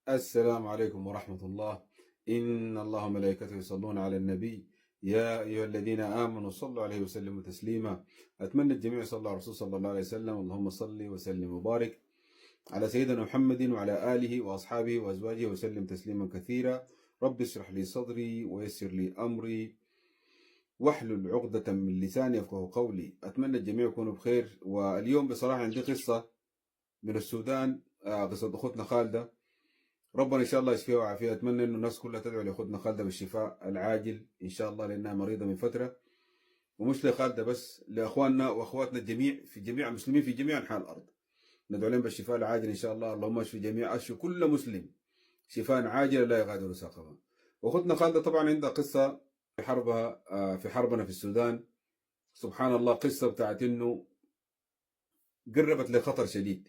السلام عليكم ورحمة الله. إن الله وملائكته يصلون على النبي يا أيها الذين آمنوا صلوا عليه وسلموا تسليما. أتمنى الجميع يصلوا على الرسول صلى الله عليه وسلم. اللهم صل وسلم وبارك على سيدنا محمد وعلى آله وأصحابه وأزواجه وسلم تسليما كثيرا. رب اشرح لي صدري ويسر لي أمري واحلل عقدة من لساني يفقه قولي. أتمنى الجميع يكونوا بخير. واليوم بصراحة عندي قصة من السودان، قصة أخوتنا خالدة. ربنا ان شاء الله يشفيها ويعافيها. اتمنى انه الناس كلها تدعو لاخوتنا خالده بالشفاء العاجل ان شاء الله، لانها مريضه من فتره. ومش لخالده بس، لاخواننا واخواتنا الجميع في جميع المسلمين في جميع انحاء الارض. ندعو لهم بالشفاء العاجل ان شاء الله. اللهم اشف جميع، اشف كل مسلم شفاء عاجلا لا يغادر سقما. واخوتنا خالده طبعا عندها قصه في حربها، في حربنا في السودان. سبحان الله، قصه بتاعت انه قربت لخطر شديد،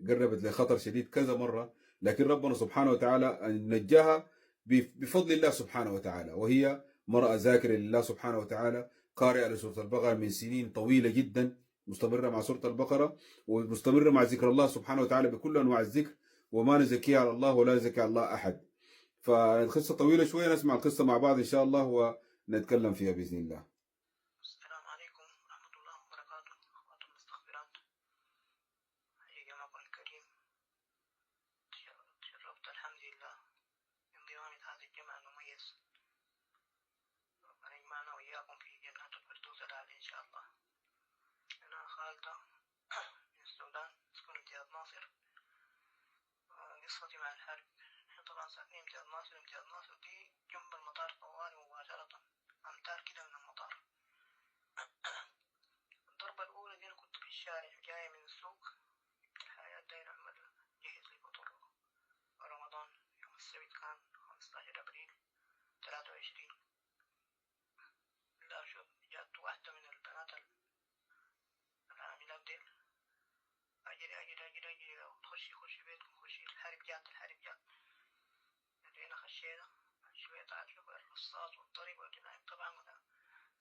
قربت لخطر شديد كذا مرة، لكن ربنا سبحانه وتعالى نجاها بفضل الله سبحانه وتعالى. وهي مرأة ذاكرة لله سبحانه وتعالى، قارئة لسورة البقرة من سنين طويلة جدا، مستمرة مع سورة البقرة ومستمرة مع ذكر الله سبحانه وتعالى بكل أنواع الذكر. وما نزكي على الله ولا يزكي على الله أحد. فالقصة طويلة شوية، نسمع القصة مع بعض إن شاء الله ونتكلم فيها بإذن الله. السلام عليكم ورحمة الله وبركاته. أخوات المستغفرات، حقيقة جماعكم الكريم، تشرفت الحمد لله بانضمامي لهذا الجمع المميز. ربنا يجمعنا وإياكم في جنات الفردوس الأعلى إن شاء الله. أنا خالدة من السودان، أسكن امتياز ناصر. قصتي مع الحرب، نحن طبعا ساكنين امتياز ناصر. امتياز ناصر دي جنب المطار طوالي مباشرة، أمتار كده من المطار. الضربة الأولى دي أنا كنت في الشارع جاي من السوق، الحياة داير أعمل جهز لي فطور رمضان. يوم السبت كان 15 أبريل 23. لا شوف، جات واحدة من البنات العاملات ديل، أجري أجري أجري أجري، خشي بيتكم، خشي، الحرب جات. لقينا خشينا شوية، تعال شوف الرصاص والضرب والجناية. طبعا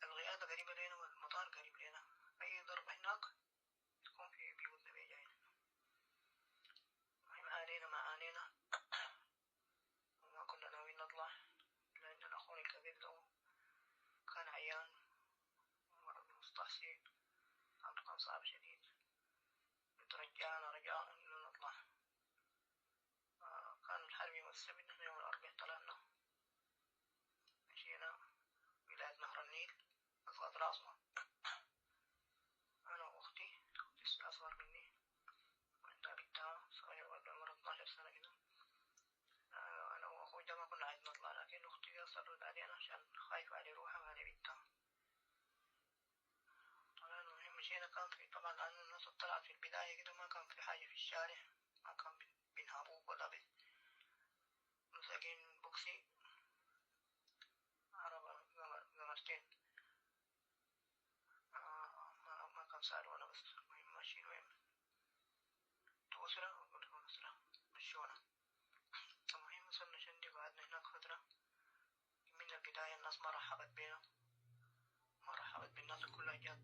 الغيادة قريبة لنا والمطار قريب لنا، أي ضربة هناك تكون في بيوتنا بيجاينا. ما علينا وما كنا ناويين نطلع، لأن أخونا الكبير ده كان عيان ومرض مستعصي، عنده كان صعب شديد. رجعنا إنه نطلع. كان الحرب يوم السبت، نحن يوم الأربعاء طلعنا، مشينا ولاية نهر النيل، أصغر راسنا. أنا وأختي أصغر مني، عندها بنتها صغيرة ولا عمرها 12 سنة كده. أنا وأخوي ده ما كنا عايزين نطلع، لكن أختي أصرت علينا عشان خايفة على روحها وعلى بنتها. المهم مشينا. كان في طبعا، لأن الناس طلعت في البداية كده ما كان في حاجة في الشارع، ما كان بنهابوك ولا مساكين بوكسي، عربة قمرتين. ما كان سألونا، بس المهم ماشيين وين توصلنا وصلنا مشونا. المهم وصلنا شندي، قعدنا هناك فترة. من البداية الناس ما رحبت بينا، ما رحبت بالناس كلها، جات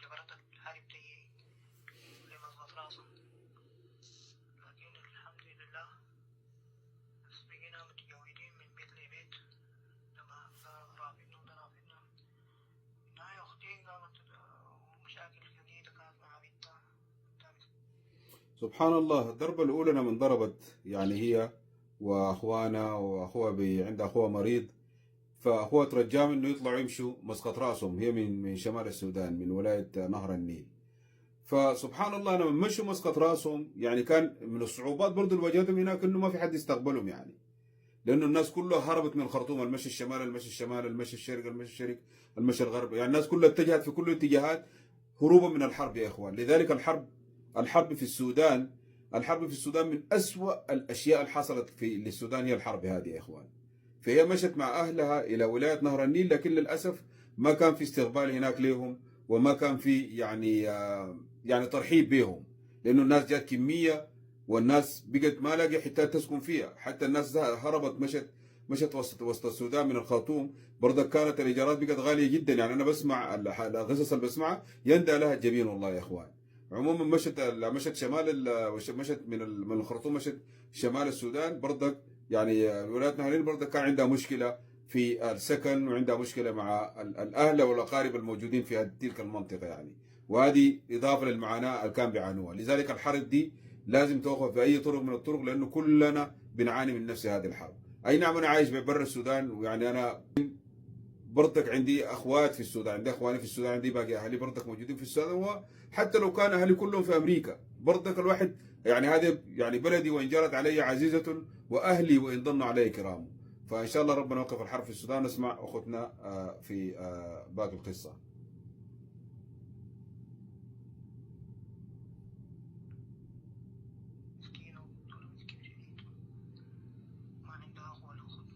جبرت الحرب تجي لمضغط راسها. لكن الحمد لله بس بقينا متجولين من بيت لبيت، لما رافدنا ضرافدنا. النهاية أختي قامت مشاكل شديدة كانت مع بنتها. سبحان الله، الضربة الأولى لما انضربت يعني هي وأخوانا وأخوها عند أخوها مريض، فأخوها ترجاهم إنه يطلعوا يمشوا مسقط رأسهم. هي من شمال السودان، من ولاية نهر النيل. فسبحان الله لما مشوا مسقط رأسهم، يعني كان من الصعوبات برضو اللي واجهتهم هناك إنه ما في حد يستقبلهم، يعني لأنه الناس كلها هربت من الخرطوم، المشي الشمال المشي الشمال المشي الشرق المشي الشرق المشي الغرب، يعني الناس كلها اتجهت في كل الاتجاهات هروبا من الحرب يا إخوان. لذلك الحرب في السودان، الحرب في السودان من أسوأ الأشياء اللي حصلت في للسودان هي الحرب هذه يا إخوان. فهي مشت مع أهلها إلى ولاية نهر النيل، لكن للأسف ما كان في استقبال هناك لهم، وما كان في يعني ترحيب بهم، لأنه الناس جات كمية والناس بقت ما لاقي حتى تسكن فيها. حتى الناس هربت، مشت وسط السودان من الخرطوم. برضك كانت الإيجارات بقت غالية جدا، يعني أنا بسمع القصص اللي بسمعها يندى لها الجبين والله يا إخوان. عموما مشت شمال مشت من الخرطوم، مشت شمال السودان برضك. يعني ولاية نهرين برضك كان عندها مشكلة في السكن، وعندها مشكلة مع الأهل والأقارب الموجودين في تلك المنطقة يعني. وهذه إضافة للمعاناة اللي كان بيعانوها. لذلك الحرب دي لازم توقف بأي طرق من الطرق، لأنه كلنا بنعاني من نفس هذه الحرب. أي نعم أنا عايش برا السودان، ويعني أنا برضك عندي اخوات في السودان، عندي اخواني في السودان، عندي باقي اهلي برضك موجودين في السودان. وحتى لو كان اهلي كلهم في امريكا برضك الواحد يعني هذه يعني بلدي وان جرت علي عزيزه، واهلي وان ضنوا علي كرام. فان شاء الله ربنا يوقف الحرب في السودان. نسمع اخوتنا في باقي القصه. مسكينة وطول مسكينة شديد، ما عندها أخ ولا أخت.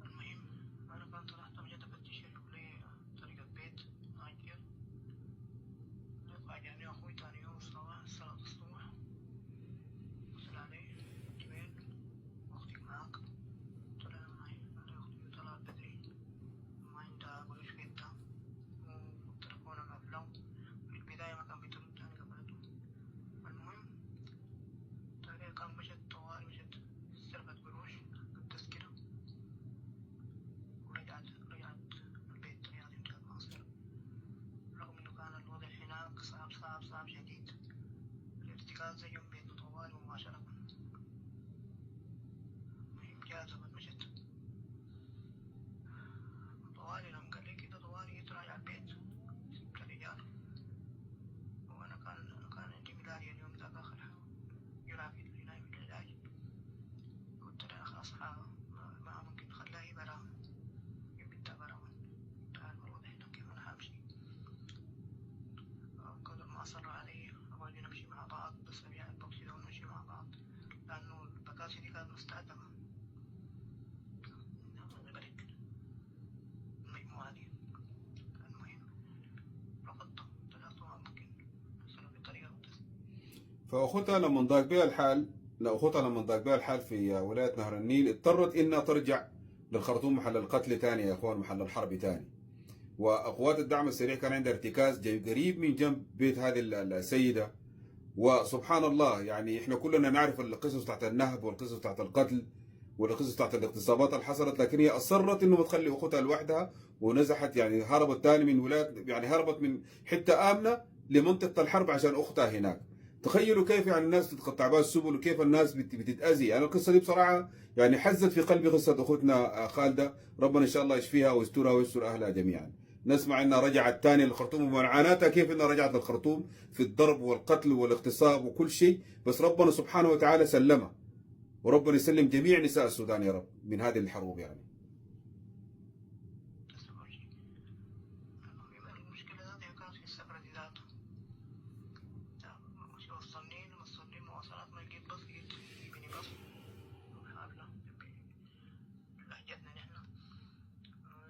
المهم أنا كنت طلعت مجد أفتش لي طريقة بيت أجر. فاجأني أخوي تاني يوم الصباح الساعة 3 الصبح، اتصل علي: أنت وين؟ أختك معاك؟ قلت له أنا معي. قال لي أختي طلعت بدري، ما عندها قروش في يدها، والتليفون مقفله. في البداية ما كان بيترد، أنا قفلته. المهم تاني كان مشت طوال، مشت سرقت قروش التذكرة، ورجعت البيت، رجعت انتهت مصر. رغم إنه كان الوضع هناك صعب شديد، الارتكاز زي يوم بيتنا طوال مباشرة. المهم جازفت مشت طوالي، لما قال لي كده طوالي جيت راجع البيت، سبت الرجال. وأنا كان عندي ميلادي اليوم ذاك آخر يلعب في العناية بالعلاج. قلت له خلاص ما ممكن خلاه برا، يبدأ برا. تعرف الوضع هنا كيف، أنا همشي. قدر ما أصر علي أبغى نمشي مع بعض، بس أبيع البوكسي ده ونمشي مع بعض، لأنه البكاسي دي كانت مستهدفة البلد، المجموعة دي. المهم رفضت، طلعت ما ممكن أصل بطريقة فاخوتها لما ضاق بها الحال، لا اخوتها لما ضاق بها الحال في ولايه نهر النيل، اضطرت انها ترجع للخرطوم محل القتل ثاني يا اخوان، محل الحرب ثاني. وقوات الدعم السريع كان عندها ارتكاز قريب من جنب بيت هذه السيده. وسبحان الله يعني احنا كلنا نعرف القصص بتاعت النهب والقصص بتاعت القتل والقصص بتاعت الاغتصابات اللي حصلت، لكن هي اصرت انه ما تخلي اخوتها لوحدها، ونزحت يعني هربت تاني من ولايه، يعني هربت من حته امنه لمنطقه الحرب عشان اختها هناك. تخيلوا كيف يعني الناس تتقطع بها السبل، وكيف الناس بتتاذي. يعني القصه دي بصراحه يعني حزت في قلبي قصه اختنا خالده، ربنا ان شاء الله يشفيها ويسترها ويستر اهلها جميعا. نسمع انها رجعت تاني للخرطوم، ومعاناتها كيف انها رجعت للخرطوم في الضرب والقتل والاغتصاب وكل شيء، بس ربنا سبحانه وتعالى سلمها. وربنا يسلم جميع نساء السودان يا رب من هذه الحروب يعني. تستمر. المهم المشكلة ذاتها كانت في السفرة دي ذاتها. مش وصلني مواصلات، ما لقيت باص، لقيت ميني باص حافلة بلهجتنا نحن.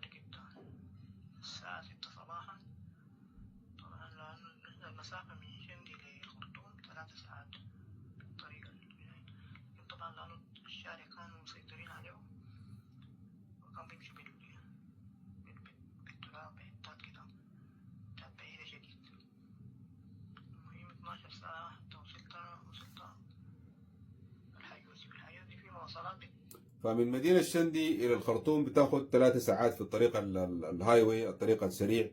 ركبت الساعة 6 صباحا. طبعا لأن المسافة من شندي للخرطوم 3 ساعات بالطريقة البناية. لكن طبعا لأنه الشارع كانوا مسيطرين عليه، وكان بيمشوا بالتراب بحتات كده، حتات بعيدة شديد. المهم 12 ساعة حتى وصلت الحيوسي. والحياة دي في مواصلات فمن مدينة شندي إلى الخرطوم بتاخد 3 ساعات في الطريق الهاي واي، الطريق السريع.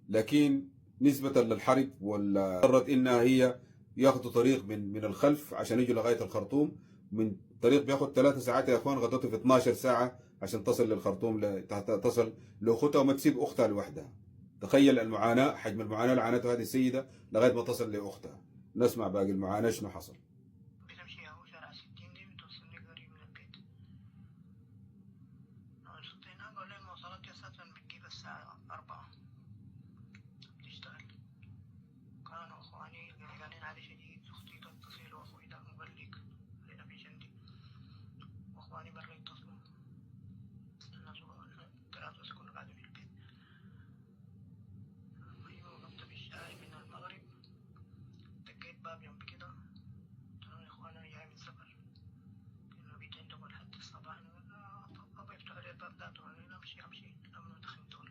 لكن نسبة للحرب واضطرت إنها هي ياخدوا طريق من الخلف عشان يجوا لغاية الخرطوم. من طريق بياخد 3 ساعات يا اخوان، غدته في 12 ساعة عشان تصل للخرطوم، تصل لاختها وما تسيب اختها لوحدها. تخيل المعاناة، حجم المعاناة اللي عانته هذه السيدة لغاية ما تصل لاختها. نسمع باقي المعاناة شنو حصل. بتمشي أهو شارع 60 دي بتوصلني قريب من البيت. أنا وصلت هناك قال لي المواصلات دي أساسا بتجيب الساعة 4 بتشتغل. كانوا إخواني قلقانين علي شديد، أختي تتصل وأخوي ده مبلغ لنا في شندي، وإخواني برا يتصلوا. الناس 3 سكنوا قاعدين في البيت. المهم وقفت في الشارع من المغرب، دقيت باب جنبي كده، قلت لهم يا إخوان أنا جاي من سفر، إنه بيت عندكم لحد الصباح. أبغى يفتحوا لي الباب ده، قالوا لي أمشي قبل ما أدخل دول.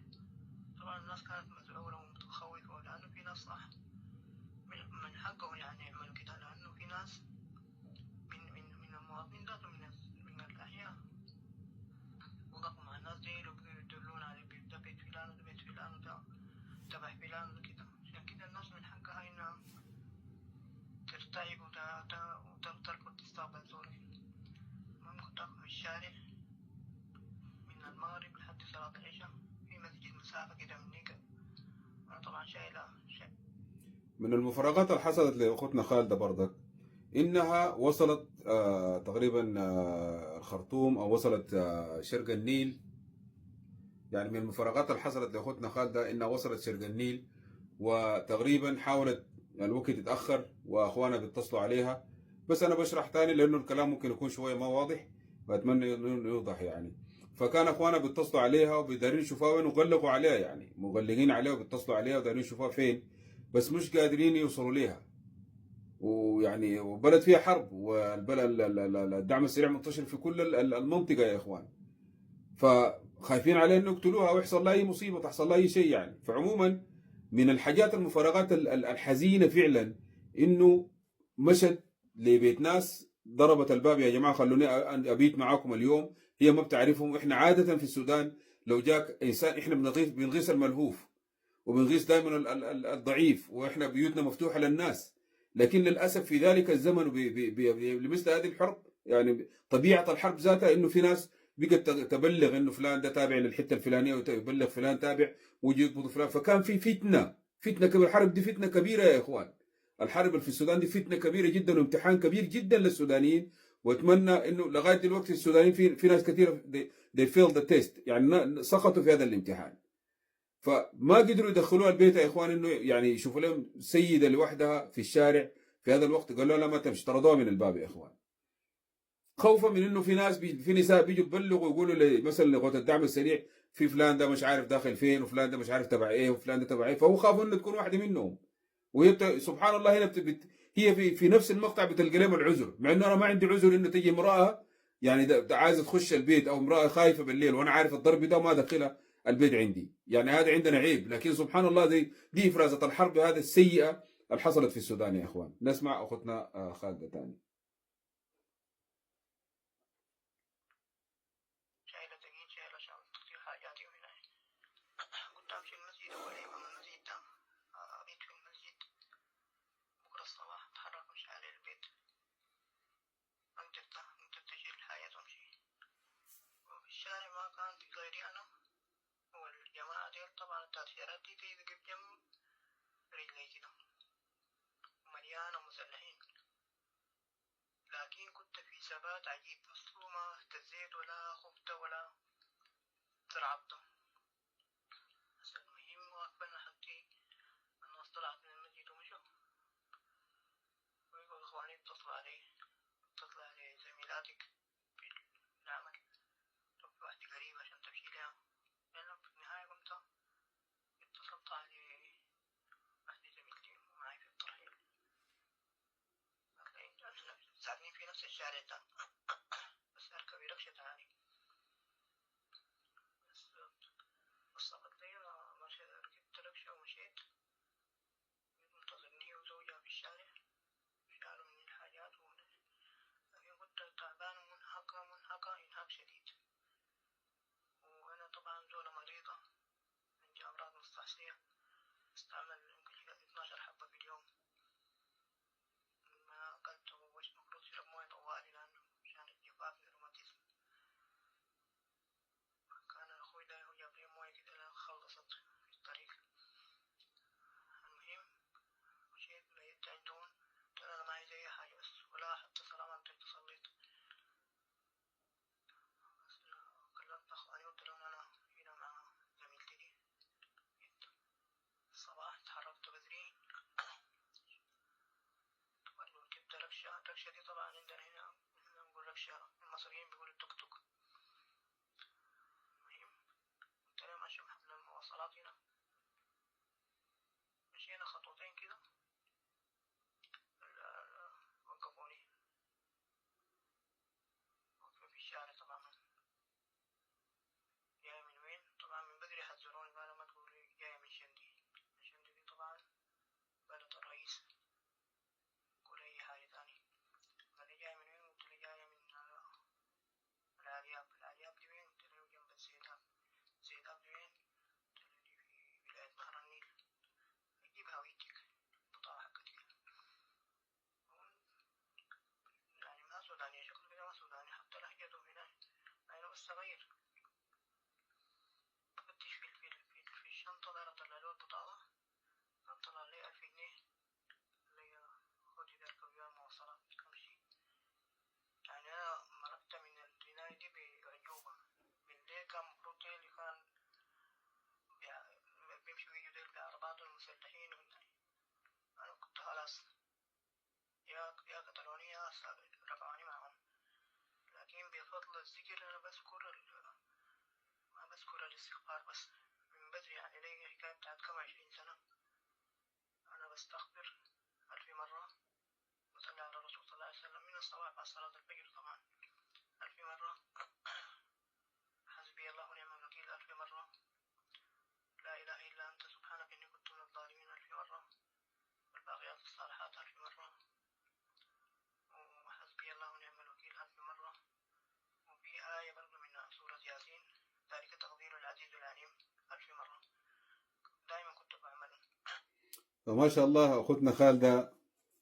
طبعا الناس كانت مزعورة ومتخوفة. تخوفه، لأنه في ناس صح من حقه يعني يعملوا كده، لأنه في ناس من المواطنين ذاته من الأحياء وقفوا مع الناس دي يدلون على البيت ده بيت فلان وده بيت فلان وده تبع فلان وده كده. عشان كده الناس من حقها إنها ترتعب وتركض تستقبل زول. ممكن تقف في الشارع من المغرب لحد صلاة العشاء في مسجد مسافة كده من هيك. أنا طبعا شايلة من المفارقات اللي حصلت لاخوتنا خالده برضك انها وصلت تقريبا الخرطوم او وصلت شرق النيل. يعني من المفارقات اللي حصلت لاخوتنا خالده انها وصلت شرق النيل، وتقريبا حاولت يعني الوقت يتاخر واخوانا بيتصلوا عليها. بس انا بشرح تاني لانه الكلام ممكن يكون شويه ما واضح، فاتمنى انه يوضح يعني. فكان اخوانا بيتصلوا عليها وبيدارين يشوفوها وين، وغلقوا عليها يعني مغلقين عليها وبيتصلوا عليها ودارين يشوفوها فين، بس مش قادرين يوصلوا ليها. ويعني وبلد فيها حرب، والبلد الدعم السريع منتشر في كل المنطقه يا اخوان، فخايفين عليه انه يقتلوها او يحصل لها اي مصيبه، تحصل لها اي شيء يعني. فعموما من الحاجات المفارقات الحزينه فعلا انه مشت لبيت ناس، ضربت الباب يا جماعه خلوني ابيت معاكم اليوم. هي ما بتعرفهم. احنا عاده في السودان لو جاك انسان احنا بنغيث الملهوف وبنغيث دائما الضعيف، واحنا بيوتنا مفتوحه للناس. لكن للاسف في ذلك الزمن لمثل هذه الحرب، يعني طبيعه الحرب ذاتها انه في ناس بقت تبلغ انه فلان ده تابع للحته الفلانيه ويبلغ فلان تابع ويجي يقبض فلان. فكان في فتنه كبيره. الحرب دي فتنه كبيره يا اخوان. الحرب اللي في السودان دي فتنه كبيره جدا وامتحان كبير جدا للسودانيين. واتمنى انه لغايه دلوقتي السودانيين في ناس كثيره they failed the test، يعني سقطوا في هذا الامتحان. فما قدروا يدخلوها البيت يا اخوان، انه يعني يشوفوا لهم سيده لوحدها في الشارع في هذا الوقت. قالوا لا ما تمشي، طردوها من الباب يا اخوان، خوفا من انه في ناس في نساء بيجوا يبلغوا يقولوا مثلا لغوة الدعم السريع في فلان ده مش عارف داخل فين، وفلان ده مش عارف تبع ايه، وفلان ده تبع ايه. فهو خافوا انه تكون واحده منهم. وهي سبحان الله هنا هي في نفس المقطع بتلقى لهم العذر، مع انه انا ما عندي عذر انه تجي امراه يعني ده عايزه تخش البيت، او امراه خايفه بالليل وانا عارف الضرب ده ما دخلها البيت عندي، يعني هذا عندنا عيب. لكن سبحان الله دي افرازه الحرب هذه السيئه اللي حصلت في السودان يا اخوان. نسمع اختنا خالده ثاني. شايلة دقيق شايلة شنطتي وحاجاتي وهنا قدام في المسجد وقريب من المسجد ده. أبيت في المسجد بكرة الصباح أتحرك مش على البيت. أنت تشيل الحاجات وأمشي. وفي الشارع ما كان في غيري أنا والجماعة ديل. طبعا التأثيرات دي تيجي جنب رجلي كده مليانة مسلحين، لكن كنت في ثبات عجيب. أصله ما اهتزيت ولا خفت ولا ترعبت. بس المهم واقفة لحد الناس طلعت من المسجد ومشوا، ويقول إخواني اتصل علي زميلاتك في العمل، لو في واحدة قريبة عشان تمشي لها. أنا في النهاية قمت اتصلت على واحدة زميلتي معي في الترحيل، ساكنين في نفس الشارع ده بس أركب ركشة تاني. بس وصلت لي ركبت ركشة ومشيت. منتظرني وزوجها في الشارع شالوا مني الحاجات لكن كنت تعبان ومنهكة إنهاك شديد. وأنا طبعا زولة مريضة عندي أمراض مستعصية، استعمل يمكن 12 حبة في اليوم. ما أكلت ومفروض أشرب موية طوالي لأنه مش أذكر الاستغفار بس من بدري، يعني لي حكاية بتاعت كم 20 سنة أنا بستغفر 1000 مرة، بصلي على الرسول صلى الله عليه وسلم من الصباح بعد صلاة الفجر طبعا 1000 مرة، حسبي الله ونعم الوكيل 1000 مرة، لا إله إلا أنت سبحانك إني كنت من الظالمين 1000 مرة، والباقيات الصالحات 1000 مرة، وحسبي الله ونعم الوكيل 1000 مرة، وفي آية برضه من سورة ياسين ذلك تقدير العزيز العليم 1000 مرة، دائما كنت بعمله. فما شاء الله أختنا خالدة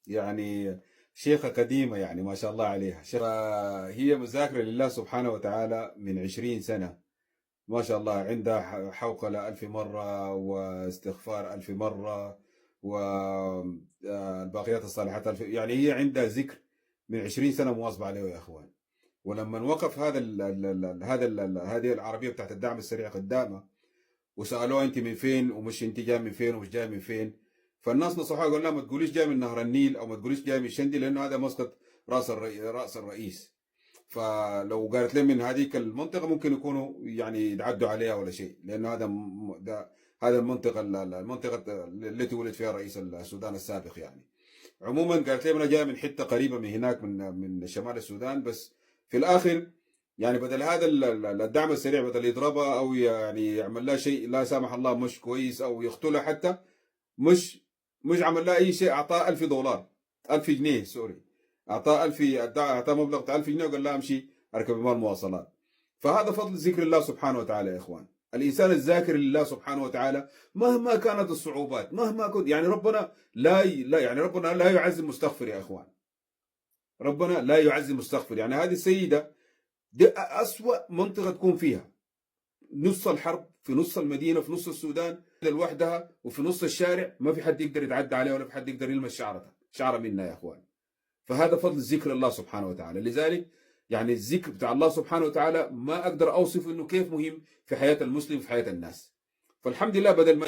يعني شيخة قديمة، يعني ما شاء الله عليها هي مذاكرة لله سبحانه وتعالى من 20 سنة، ما شاء الله. عندها حوقلة 1000 مرة، واستغفار 1000 مرة، والباقيات الصالحات 1000. يعني هي عندها ذكر من 20 سنة مواظبة عليه يا أخوان. ولما وقف هذه العربية بتاعت الدعم السريع قدامها، وسألوها أنت من فين، ومش أنت جاي من فين، ومش جاي من فين، فالناس نصحوها قالوا لها ما تقوليش جاي من نهر النيل، أو ما تقوليش جاي من شندي، لأنه هذا مسقط رأس الرئيس. فلو قالت لهم من هذيك المنطقة ممكن يكونوا يعني يتعدوا عليها ولا شيء، لأنه هذا المنطقة التي ولد فيها رئيس السودان السابق يعني. عموما قالت لهم أنا جاي من حتة قريبة من هناك، من شمال السودان. بس في الآخر يعني بدل هذا الدعم السريع، بدل يضربها أو يعني يعمل لها شيء لا سامح الله مش كويس، أو يقتلها حتى، مش عمل لها أي شيء. أعطاه $1000، 1000 جنيه سوري، أعطاه مبلغ 1000 جنيه، وقال لها امشي اركب مال مواصلات. فهذا فضل ذكر الله سبحانه وتعالى يا إخوان. الإنسان الذاكر لله سبحانه وتعالى مهما كانت الصعوبات، مهما كنت، يعني ربنا ربنا لا يعز المستغفر يا إخوان. ربنا لا يعز المستغفر. يعني هذه السيدة دي أسوأ منطقة تكون فيها، نص الحرب، في نص المدينة، في نص السودان لوحدها، وفي نص الشارع ما في حد يقدر يتعدى عليها، ولا في حد يقدر يلمس شعرة منها يا اخوان. فهذا فضل ذكر الله سبحانه وتعالى. لذلك يعني الذكر بتاع الله سبحانه وتعالى ما اقدر اوصف انه كيف مهم في حياة المسلم، في حياة الناس. فالحمد لله بدل ما